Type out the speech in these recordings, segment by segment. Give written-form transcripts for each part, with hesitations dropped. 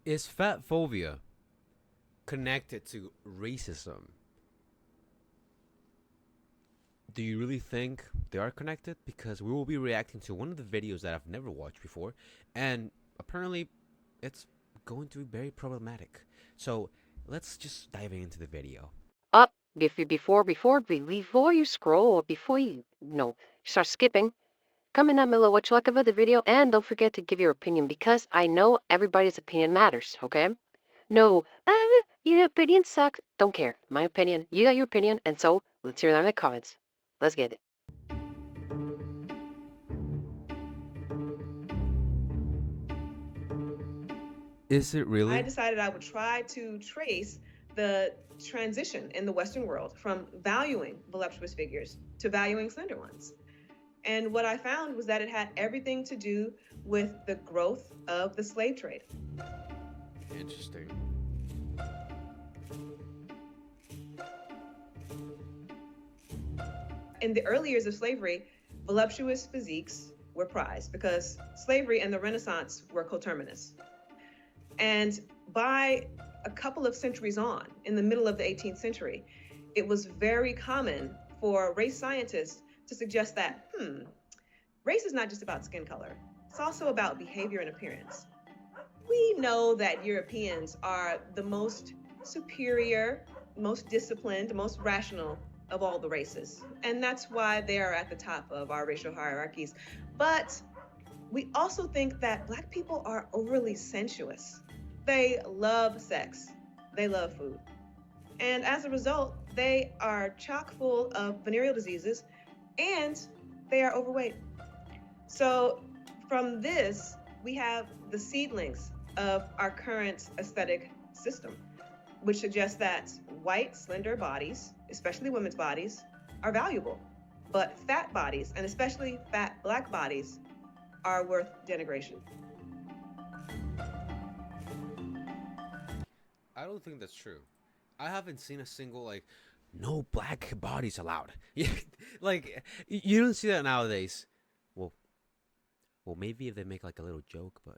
Is fat phobia connected to racism? Do you really think they are connected? Because we will be reacting to one of the videos that I've never watched before, and apparently it's going to be very problematic. So let's just dive into the video. Up before you scroll or before you start skipping, comment down below what you like about the video and don't forget to give your opinion because I know everybody's opinion matters, okay? No, your opinion sucks. Don't care. My opinion. You got your opinion, and so let's hear that in the comments. Let's get it. Is it I really? decided I would try to trace the transition in the Western world from valuing voluptuous figures to valuing slender ones. And what I found was that it had everything to do with the growth of the slave trade. Interesting. In the early years of slavery, voluptuous physiques were prized because slavery and the Renaissance were coterminous. And by a couple of centuries on, in the middle of the 18th century, it was very common for race scientists to suggest that, race is not just about skin color, it's also about behavior and appearance. We know that Europeans are the most superior, most disciplined, most rational of all the races. And that's why they are at the top of our racial hierarchies. But we also think that Black people are overly sensuous. They love sex, they love food. And as a result, they are chock full of venereal diseases and they are overweight. So, from this, we have the seedlings of our current aesthetic system, which suggests that white, slender bodies, especially women's bodies, are valuable. But fat bodies, and especially fat Black bodies, are worth denigration. I don't think that's true. I haven't seen a single like no black bodies allowed. Yeah, like you don't see that nowadays. Well, well, maybe if they make like a little joke, but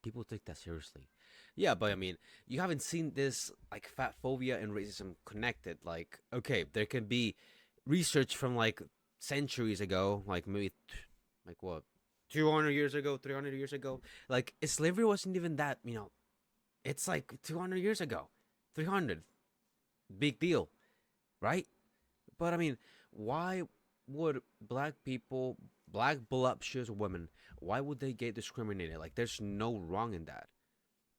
people take that seriously. Yeah, but I mean, you haven't seen this like fat phobia and racism connected. Like, okay, there can be research from like centuries ago, like maybe like what 200 years ago, 300 years ago. Like slavery wasn't even that. It's like 200 years ago, 300, big deal, right? But I mean, why would black people, black voluptuous women, why would they get discriminated? Like, there's no wrong in that.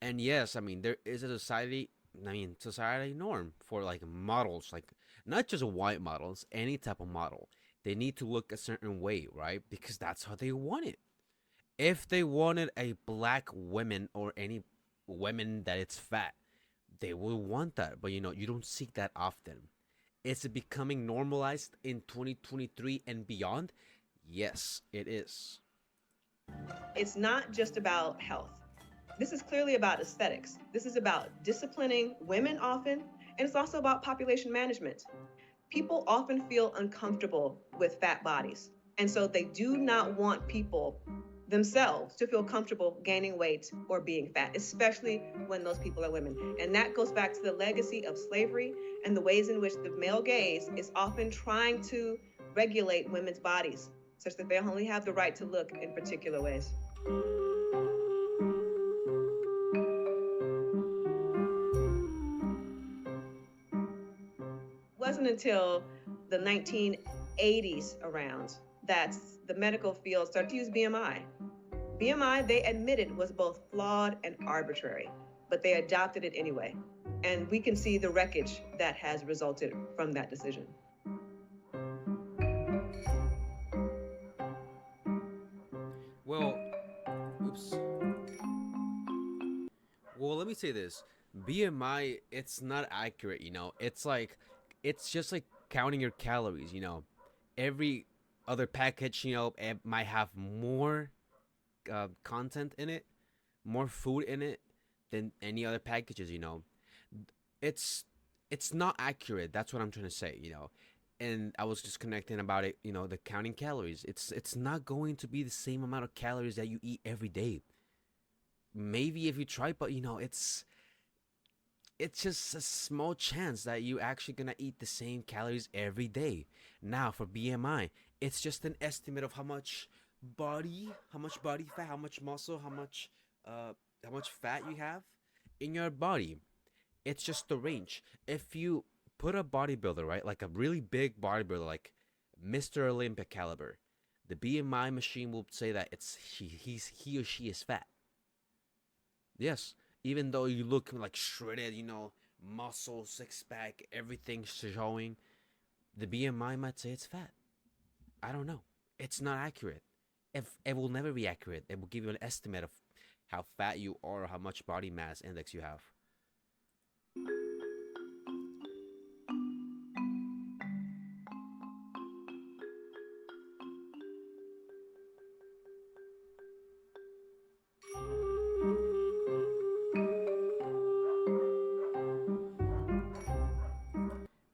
And yes, I mean, there is a society norm for like models, like not just white models, any type of model. They need to look a certain way, right? Because that's how they want it. If they wanted a black woman or any women that it's fat, they will want that. But you don't seek that often. Is it becoming normalized in 2023 and beyond? Yes, it is. It's not just about health. This is clearly about aesthetics. This is about disciplining women often, and it's also about population management. People often feel uncomfortable with fat bodies, and so they do not want people themselves to feel comfortable gaining weight or being fat, especially when those people are women. And that goes back to the legacy of slavery and the ways in which the male gaze is often trying to regulate women's bodies such that they only have the right to look in particular ways. It wasn't until the 1980s around that the medical field started to use BMI. BMI, they admitted, was both flawed and arbitrary, but they adopted it anyway. And we can see the wreckage that has resulted from that decision. Well, oops. Well, let me say this. BMI, it's not accurate. It's just like counting your calories. Every other package, it might have more content in it, more food in it than any other packages. It's it's not accurate. That's what I'm trying to say. And I was just connecting about it, the counting calories. It's not going to be the same amount of calories that you eat every day. maybe if you try, but it's just a small chance that you actually gonna eat the same calories every day. Now for BMI, it's just an estimate of how much body fat, how much muscle, uh how much fat you have in your body. It's just the range. If you put a bodybuilder, right, like a really big bodybuilder, like Mr. Olympic caliber, the BMI machine will say that he or she is fat. Yes, even though you look like shredded, muscle, six pack, everything showing, the BMI might say it's fat. I don't know. It's not accurate. If it will never be accurate, it will give you an estimate of how fat you are, or how much body mass index you have.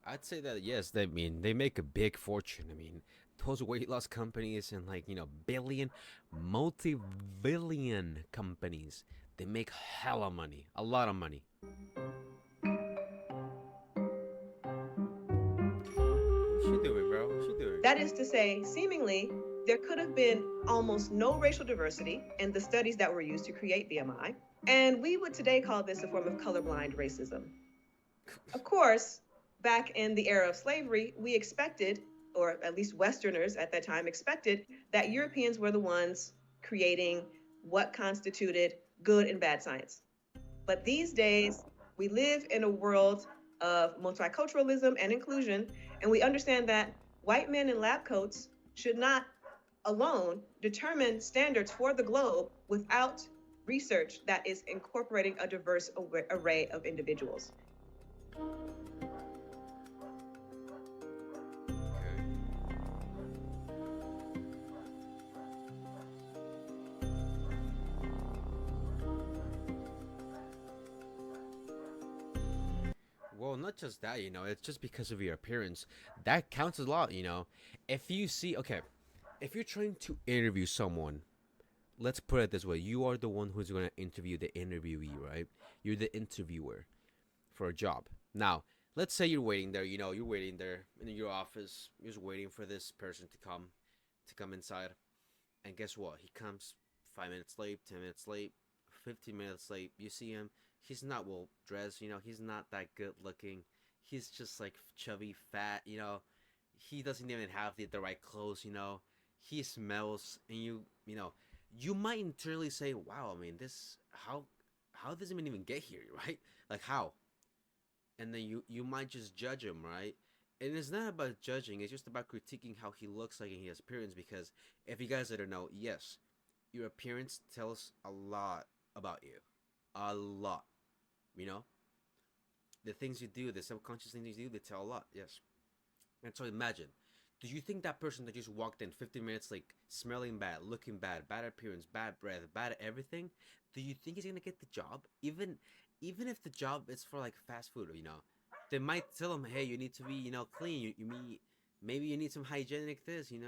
I'd say that yes, they make a big fortune. I mean, those weight loss companies and like billion, multi-billion companies, they make hella money, a lot of money. What's she doing, bro? What's she doing? That is to say, seemingly, there could have been almost no racial diversity in the studies that were used to create BMI, and we would today call this a form of colorblind racism. Of course, back in the era of slavery, we expected, or at least Westerners at that time expected, that Europeans were the ones creating what constituted good and bad science. But these days, we live in a world of multiculturalism and inclusion, and we understand that white men in lab coats should not alone determine standards for the globe without research that is incorporating a diverse array of individuals. Well, not just that, it's just because of your appearance. That counts a lot. If you see, okay, if you're trying to interview someone, let's put it this way: you are the one who's going to interview the interviewee, right? You're the interviewer for a job. Now, let's say you're waiting there, you're waiting there in your office, you're just waiting for this person to come inside. And guess what? He comes 5 minutes late, 10 minutes late, 15 minutes late. You see him. He's not well dressed. He's not that good looking. He's just like chubby, fat. He doesn't even have the right clothes. He smells, and you might internally say, "Wow, I mean, this how does it even get here, right? Like how?" And then you might just judge him, right? And it's not about judging; it's just about critiquing how he looks like in his appearance. Because if you guys didn't know, yes, your appearance tells a lot about you, a lot. You know, the things you do, the subconscious things you do, they tell a lot. Yes. And so imagine, do you think that person that just walked in 15 minutes like smelling bad, looking bad, bad appearance, bad breath, bad everything, do you think he's gonna get the job? Even if the job is for like fast food, they might tell him, hey, you need to be, clean. Maybe you need some hygienic this, you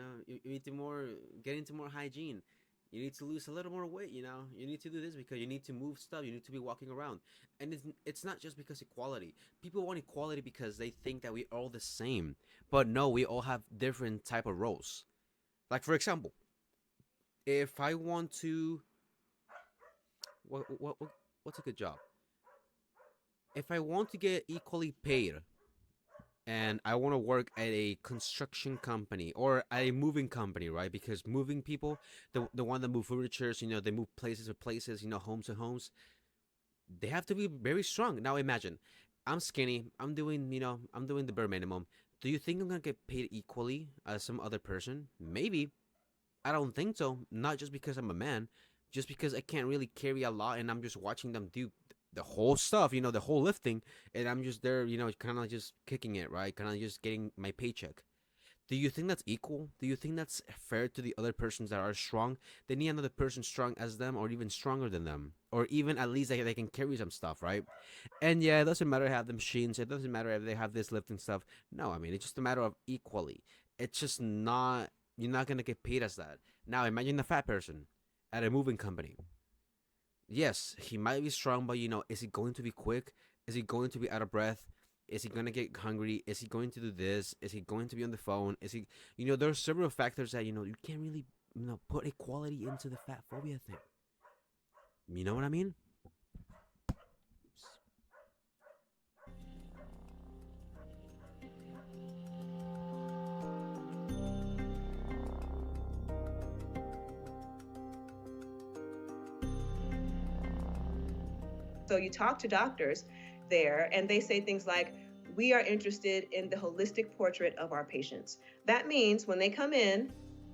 need to get into more hygiene. You need to lose a little more weight, You need to do this because you need to move stuff. You need to be walking around. And it's not just because equality. People want equality because they think that we are all the same. But no, we all have different type of roles. Like for example, if I want to what's a good job? If I want to get equally paid and I want to work at a construction company or at a moving company, right? Because moving people, the one that move furnitures, they move places to places, homes to homes, they have to be very strong. Now imagine, I'm skinny, I'm doing the bare minimum. Do you think I'm gonna get paid equally as some other person? Maybe. I don't think so. Not just because I'm a man, just because I can't really carry a lot and I'm just watching them do the whole stuff, the whole lifting, and I'm just there, kind of just kicking it, right? Kind of just getting my paycheck. Do you think that's equal? Do you think that's fair to the other persons that are strong? They need another person strong as them or even stronger than them. Or even at least they can carry some stuff, right? And yeah, it doesn't matter if they have the machines. It doesn't matter if they have this lifting stuff. No, I mean, it's just a matter of equally. It's just not, you're not going to get paid as that. Now, imagine a fat person at a moving company. Yes, he might be strong, but is he going to be quick? Is he going to be out of breath? Is he gonna get hungry? Is he going to do this? Is he going to be on the phone? Is he, there are several factors that you can't really, put equality into the fat phobia thing. You know what I mean? So you talk to doctors there, and they say things like, we are interested in the holistic portrait of our patients. That means when they come in,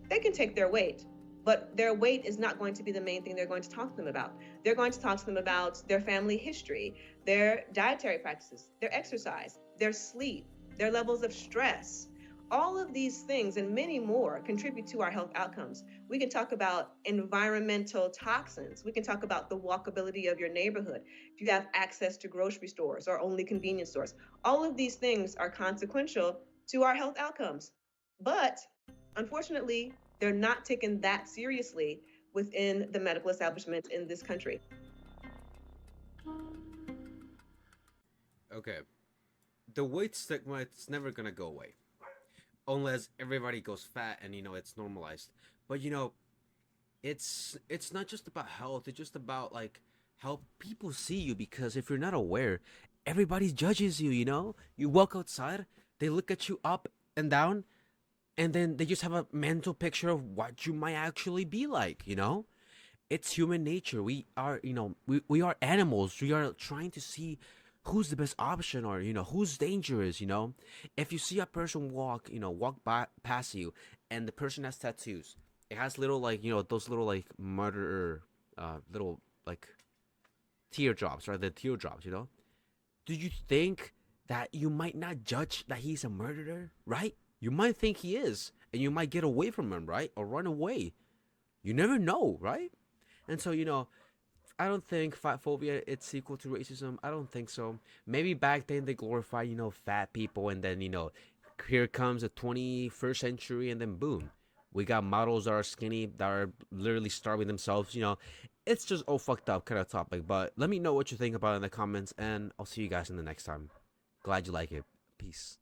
they can take their weight, but their weight is not going to be the main thing they're going to talk to them about. They're going to talk to them about their family history, their dietary practices, their exercise, their sleep, their levels of stress. All of these things and many more contribute to our health outcomes. We can talk about environmental toxins. We can talk about the walkability of your neighborhood. If you have access to grocery stores or only convenience stores, all of these things are consequential to our health outcomes. But unfortunately, they're not taken that seriously within the medical establishment in this country. Okay, the weight stigma, it's never gonna go away unless everybody goes fat and it's normalized. But it's not just about health. It's just about like how people see you, because if you're not aware, everybody judges you. You walk outside, they look at you up and down, and then they just have a mental picture of what you might actually be like. It's human nature. We are, we are animals. We are trying to see who's the best option, or who's dangerous. If you see a person walk by past you, and the person has tattoos, it has little, like, those little, like, murderer, little, like, teardrops, right? The teardrops. Do you think that you might not judge that he's a murderer, right? You might think he is, and you might get away from him, right? Or run away. You never know, right? And so, I don't think fat phobia it's equal to racism. I don't think so. Maybe back then they glorify, fat people, and then, here comes the 21st century, and then boom, we got models that are skinny, that are literally starving themselves. It's just all fucked up kind of topic. But let me know what you think about it in the comments, and I'll see you guys in the next time. Glad you like it. Peace.